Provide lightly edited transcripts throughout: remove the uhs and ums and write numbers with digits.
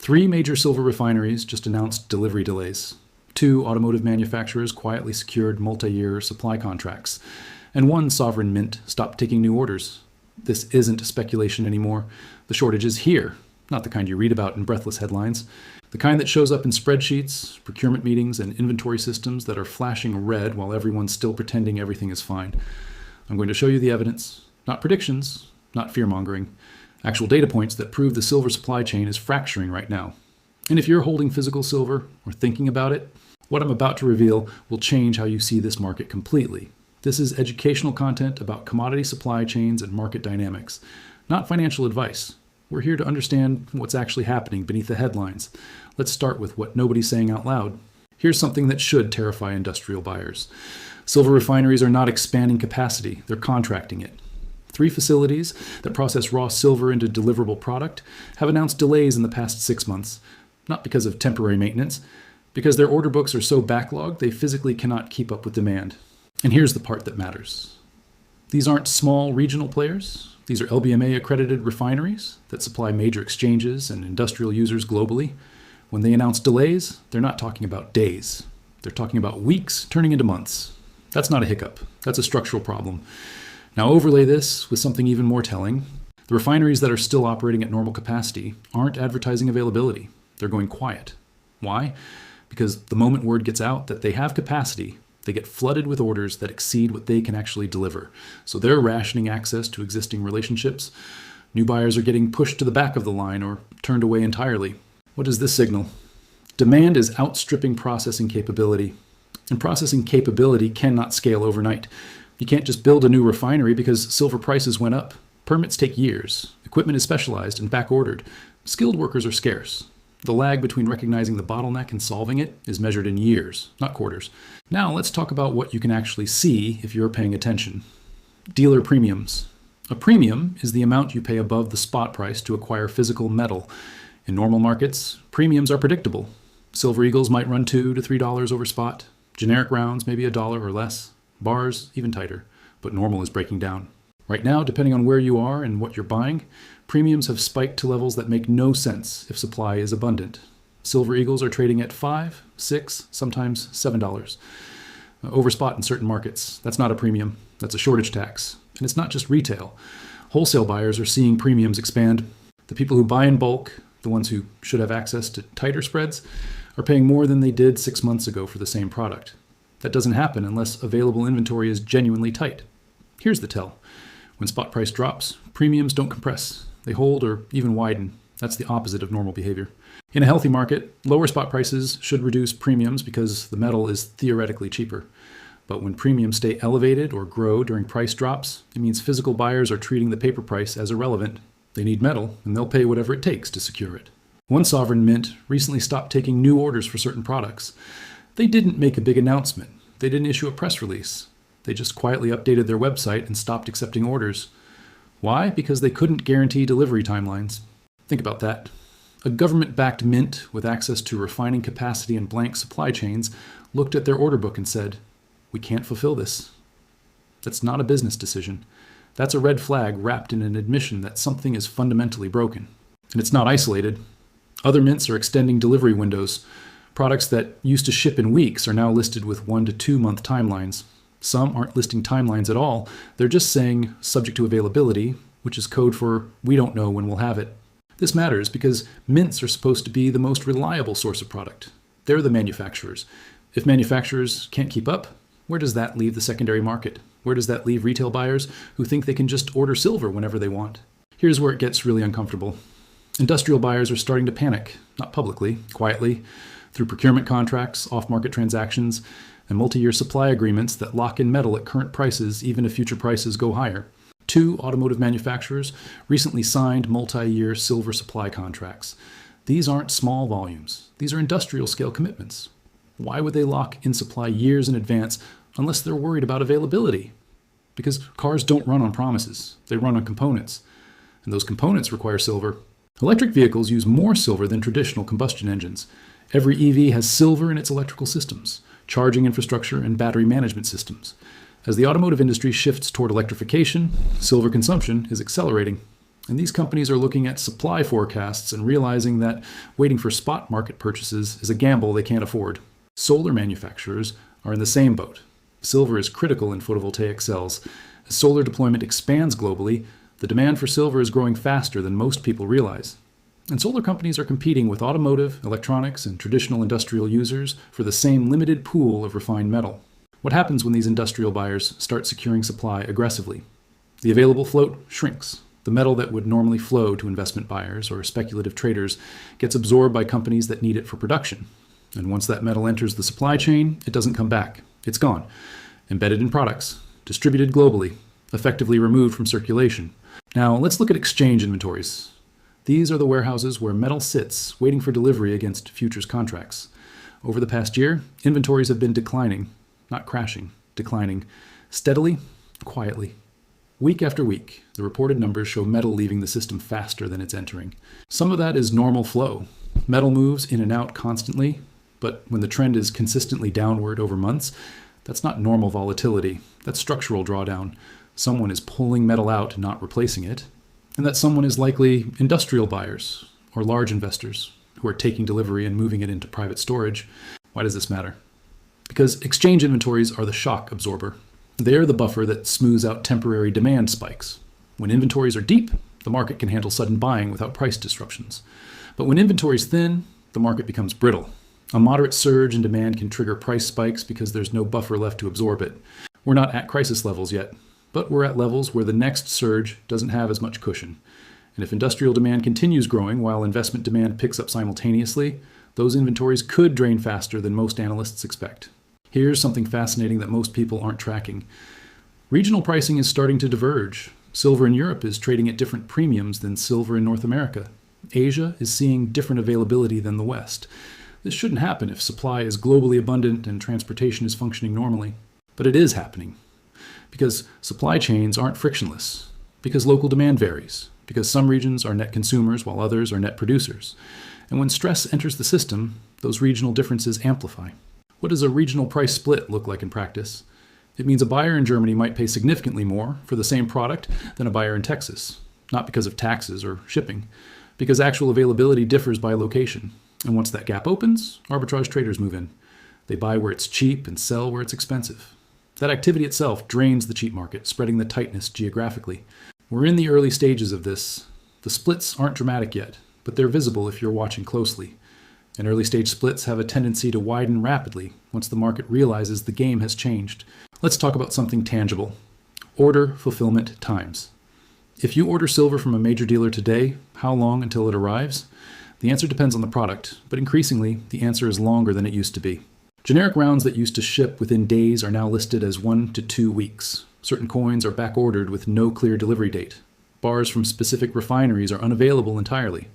3 major silver refineries just announced delivery delays. 2 automotive manufacturers quietly secured multi-year supply contracts. And 1 sovereign mint stopped taking new orders. This isn't speculation anymore. The shortage is here, not the kind you read about in breathless headlines. The kind that shows up in spreadsheets, procurement meetings, and inventory systems that are flashing red while everyone's still pretending everything is fine. I'm going to show you the evidence, not predictions, not fear-mongering. Actual data points that prove the silver supply chain is fracturing right now. And if you're holding physical silver or thinking about it, what I'm about to reveal will change how you see this market completely. This is educational content about commodity supply chains and market dynamics, not financial advice. We're here to understand what's actually happening beneath the headlines. Let's start with what nobody's saying out loud. Here's something that should terrify industrial buyers. Silver refineries are not expanding capacity, they're contracting it. 3 facilities that process raw silver into deliverable product have announced delays in the past 6 months, not because of temporary maintenance, because their order books are so backlogged they physically cannot keep up with demand. And here's the part that matters. These aren't small regional players. These are LBMA-accredited refineries that supply major exchanges and industrial users globally. When they announce delays, they're not talking about days. They're talking about weeks turning into months. That's not a hiccup. That's a structural problem. Now overlay this with something even more telling. The refineries that are still operating at normal capacity aren't advertising availability. They're going quiet. Why? Because the moment word gets out that they have capacity, they get flooded with orders that exceed what they can actually deliver. So they're rationing access to existing relationships. New buyers are getting pushed to the back of the line or turned away entirely. What does this signal? Demand is outstripping processing capability. And processing capability cannot scale overnight. You can't just build a new refinery because silver prices went up. Permits take years. Equipment is specialized and back-ordered. Skilled workers are scarce. The lag between recognizing the bottleneck and solving it is measured in years, not quarters. Now let's talk about what you can actually see if you're paying attention. Dealer premiums. A premium is the amount you pay above the spot price to acquire physical metal. In normal markets, premiums are predictable. Silver Eagles might run $2 to $3 over spot. Generic rounds maybe $1 or less. Bars even tighter, but normal is breaking down. Right now, depending on where you are and what you're buying, premiums have spiked to levels that make no sense if supply is abundant. Silver Eagles are trading at $5, $6, sometimes $7. Over spot in certain markets. That's not a premium, that's a shortage tax. And it's not just retail. Wholesale buyers are seeing premiums expand. The people who buy in bulk, the ones who should have access to tighter spreads, are paying more than they did 6 months ago for the same product. That doesn't happen unless available inventory is genuinely tight. Here's the tell. When spot price drops, premiums don't compress. They hold or even widen. That's the opposite of normal behavior. In a healthy market, lower spot prices should reduce premiums because the metal is theoretically cheaper. But when premiums stay elevated or grow during price drops, it means physical buyers are treating the paper price as irrelevant. They need metal, and they'll pay whatever it takes to secure it. One sovereign mint recently stopped taking new orders for certain products. They didn't make a big announcement. They didn't issue a press release. They just quietly updated their website and stopped accepting orders. Why? Because they couldn't guarantee delivery timelines. Think about that. A government-backed mint with access to refining capacity and blank supply chains looked at their order book and said, "We can't fulfill this." That's not a business decision. That's a red flag wrapped in an admission that something is fundamentally broken. And it's not isolated. Other mints are extending delivery windows. Products that used to ship in weeks are now listed with 1 to 2 month timelines. Some aren't listing timelines at all. They're just saying subject to availability, which is code for we don't know when we'll have it. This matters because mints are supposed to be the most reliable source of product. They're the manufacturers. If manufacturers can't keep up, where does that leave the secondary market? Where does that leave retail buyers who think they can just order silver whenever they want? Here's where it gets really uncomfortable. Industrial buyers are starting to panic, not publicly, quietly, through procurement contracts, off-market transactions, and multi-year supply agreements that lock in metal at current prices even if future prices go higher. 2 automotive manufacturers recently signed multi-year silver supply contracts. These aren't small volumes. These are industrial-scale commitments. Why would they lock in supply years in advance unless they're worried about availability? Because cars don't run on promises. They run on components. And those components require silver. Electric vehicles use more silver than traditional combustion engines. Every EV has silver in its electrical systems, charging infrastructure, and battery management systems. As the automotive industry shifts toward electrification, silver consumption is accelerating. And these companies are looking at supply forecasts and realizing that waiting for spot market purchases is a gamble they can't afford. Solar manufacturers are in the same boat. Silver is critical in photovoltaic cells. As solar deployment expands globally, the demand for silver is growing faster than most people realize. And solar companies are competing with automotive, electronics, and traditional industrial users for the same limited pool of refined metal. What happens when these industrial buyers start securing supply aggressively? The available float shrinks. The metal that would normally flow to investment buyers or speculative traders gets absorbed by companies that need it for production. And once that metal enters the supply chain, it doesn't come back. It's gone, embedded in products, distributed globally, effectively removed from circulation. Now, let's look at exchange inventories. These are the warehouses where metal sits, waiting for delivery against futures contracts. Over the past year, inventories have been declining, not crashing, declining, steadily, quietly. Week after week, the reported numbers show metal leaving the system faster than it's entering. Some of that is normal flow. Metal moves in and out constantly, but when the trend is consistently downward over months, that's not normal volatility. That's structural drawdown. Someone is pulling metal out and not replacing it. And that someone is likely industrial buyers or large investors who are taking delivery and moving it into private storage. Why does this matter? Because exchange inventories are the shock absorber. They're the buffer that smooths out temporary demand spikes. When inventories are deep, the market can handle sudden buying without price disruptions. But when inventory is thin, the market becomes brittle. A moderate surge in demand can trigger price spikes because there's no buffer left to absorb it. We're not at crisis levels yet, but we're at levels where the next surge doesn't have as much cushion. And if industrial demand continues growing while investment demand picks up simultaneously, those inventories could drain faster than most analysts expect. Here's something fascinating that most people aren't tracking. Regional pricing is starting to diverge. Silver in Europe is trading at different premiums than silver in North America. Asia is seeing different availability than the West. This shouldn't happen if supply is globally abundant and transportation is functioning normally. But it is happening. Because supply chains aren't frictionless. Because local demand varies. Because some regions are net consumers while others are net producers. And when stress enters the system, those regional differences amplify. What does a regional price split look like in practice? It means a buyer in Germany might pay significantly more for the same product than a buyer in Texas. Not because of taxes or shipping. Because actual availability differs by location. And once that gap opens, arbitrage traders move in. They buy where it's cheap and sell where it's expensive. That activity itself drains the cheap market, spreading the tightness geographically. We're in the early stages of this. The splits aren't dramatic yet, but they're visible if you're watching closely. And early stage splits have a tendency to widen rapidly once the market realizes the game has changed. Let's talk about something tangible. Order fulfillment times. If you order silver from a major dealer today, how long until it arrives? The answer depends on the product, but increasingly, the answer is longer than it used to be. Generic rounds that used to ship within days are now listed as 1 to 2 weeks. Certain coins are back-ordered with no clear delivery date. Bars from specific refineries are unavailable entirely.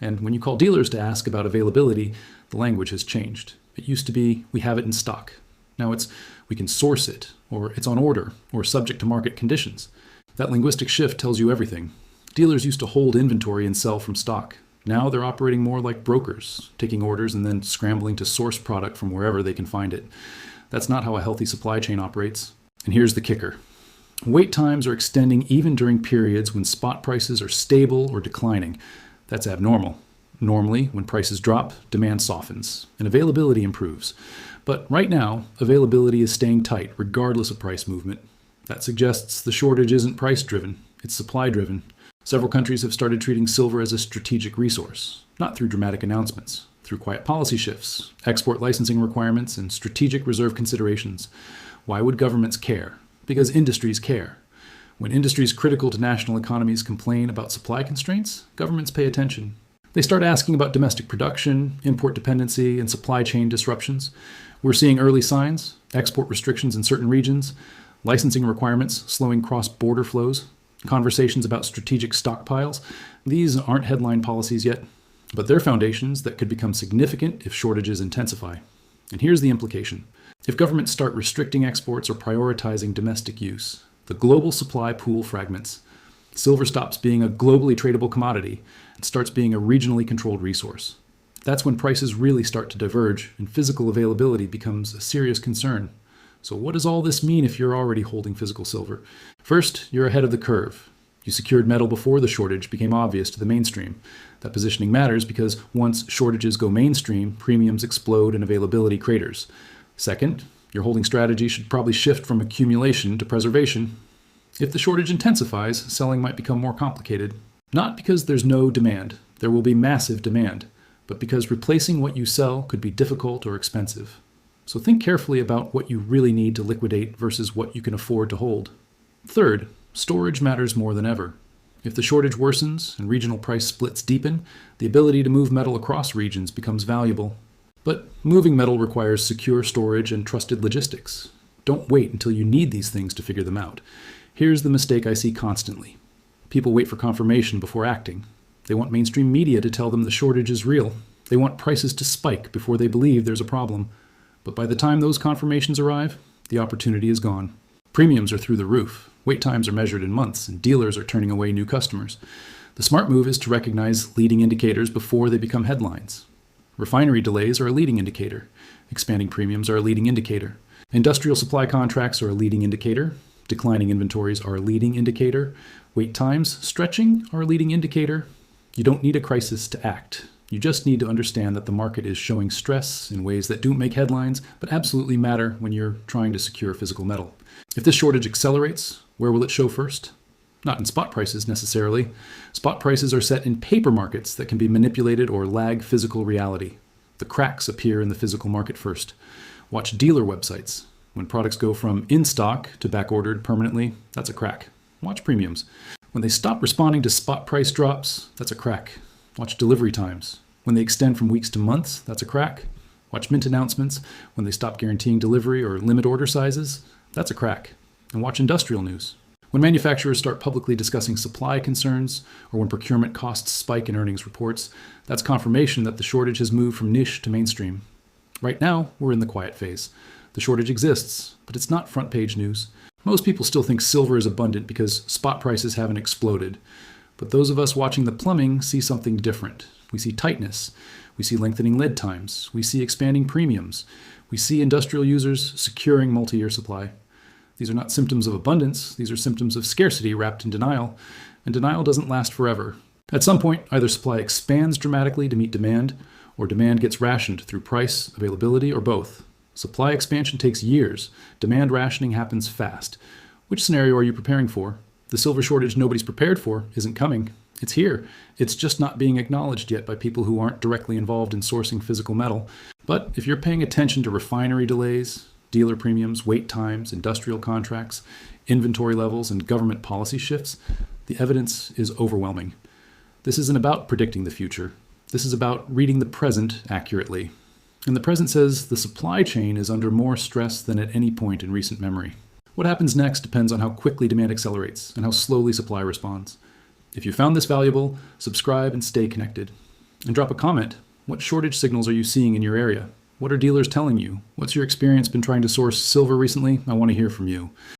And when you call dealers to ask about availability, the language has changed. It used to be, we have it in stock. Now it's, we can source it, or it's on order, or subject to market conditions. That linguistic shift tells you everything. Dealers used to hold inventory and sell from stock. Now they're operating more like brokers, taking orders and then scrambling to source product from wherever they can find it. That's not how a healthy supply chain operates. And here's the kicker. Wait times are extending even during periods when spot prices are stable or declining. That's abnormal. Normally, when prices drop, demand softens and availability improves. But right now, availability is staying tight regardless of price movement. That suggests the shortage isn't price-driven, it's supply-driven. Several countries have started treating silver as a strategic resource, not through dramatic announcements, through quiet policy shifts, export licensing requirements, and strategic reserve considerations. Why would governments care? Because industries care. When industries critical to national economies complain about supply constraints, governments pay attention. They start asking about domestic production, import dependency, and supply chain disruptions. We're seeing early signs, export restrictions in certain regions, licensing requirements slowing cross-border flows, conversations about strategic stockpiles. These aren't headline policies yet, but they're foundations that could become significant if shortages intensify. And here's the implication. If governments start restricting exports or prioritizing domestic use, the global supply pool fragments. Silver stops being a globally tradable commodity and starts being a regionally controlled resource. That's when prices really start to diverge and physical availability becomes a serious concern. So what does all this mean if you're already holding physical silver? First, you're ahead of the curve. You secured metal before the shortage became obvious to the mainstream. That positioning matters because once shortages go mainstream, premiums explode and availability craters. Second, your holding strategy should probably shift from accumulation to preservation. If the shortage intensifies, selling might become more complicated. Not because there's no demand. There will be massive demand, but because replacing what you sell could be difficult or expensive. So think carefully about what you really need to liquidate versus what you can afford to hold. Third, storage matters more than ever. If the shortage worsens and regional price splits deepen, the ability to move metal across regions becomes valuable. But moving metal requires secure storage and trusted logistics. Don't wait until you need these things to figure them out. Here's the mistake I see constantly. People wait for confirmation before acting. They want mainstream media to tell them the shortage is real. They want prices to spike before they believe there's a problem. But by the time those confirmations arrive, the opportunity is gone. Premiums are through the roof. Wait times are measured in months, and dealers are turning away new customers. The smart move is to recognize leading indicators before they become headlines. Refinery delays are a leading indicator. Expanding premiums are a leading indicator. Industrial supply contracts are a leading indicator. Declining inventories are a leading indicator. Wait times stretching are a leading indicator. You don't need a crisis to act. You just need to understand that the market is showing stress in ways that don't make headlines, but absolutely matter when you're trying to secure physical metal. If this shortage accelerates, where will it show first? Not in spot prices necessarily. Spot prices are set in paper markets that can be manipulated or lag physical reality. The cracks appear in the physical market first. Watch dealer websites. When products go from in stock to back-ordered permanently, that's a crack. Watch premiums. When they stop responding to spot price drops, that's a crack. Watch delivery times. When they extend from weeks to months, that's a crack. Watch mint announcements. When they stop guaranteeing delivery or limit order sizes, that's a crack. And watch industrial news. When manufacturers start publicly discussing supply concerns, or when procurement costs spike in earnings reports, that's confirmation that the shortage has moved from niche to mainstream. Right now, we're in the quiet phase. The shortage exists, but it's not front page news. Most people still think silver is abundant because spot prices haven't exploded. But those of us watching the plumbing see something different. We see tightness. We see lengthening lead times. We see expanding premiums. We see industrial users securing multi-year supply. These are not symptoms of abundance. These are symptoms of scarcity wrapped in denial. And denial doesn't last forever. At some point, either supply expands dramatically to meet demand, or demand gets rationed through price, availability, or both. Supply expansion takes years. Demand rationing happens fast. Which scenario are you preparing for? The silver shortage nobody's prepared for isn't coming. It's here. It's just not being acknowledged yet by people who aren't directly involved in sourcing physical metal. But if you're paying attention to refinery delays, dealer premiums, wait times, industrial contracts, inventory levels, and government policy shifts, the evidence is overwhelming. This isn't about predicting the future. This is about reading the present accurately. And the present says the supply chain is under more stress than at any point in recent memory. What happens next depends on how quickly demand accelerates and how slowly supply responds. If you found this valuable, subscribe and stay connected. And drop a comment. What shortage signals are you seeing in your area? What are dealers telling you? What's your experience been trying to source silver recently? I want to hear from you.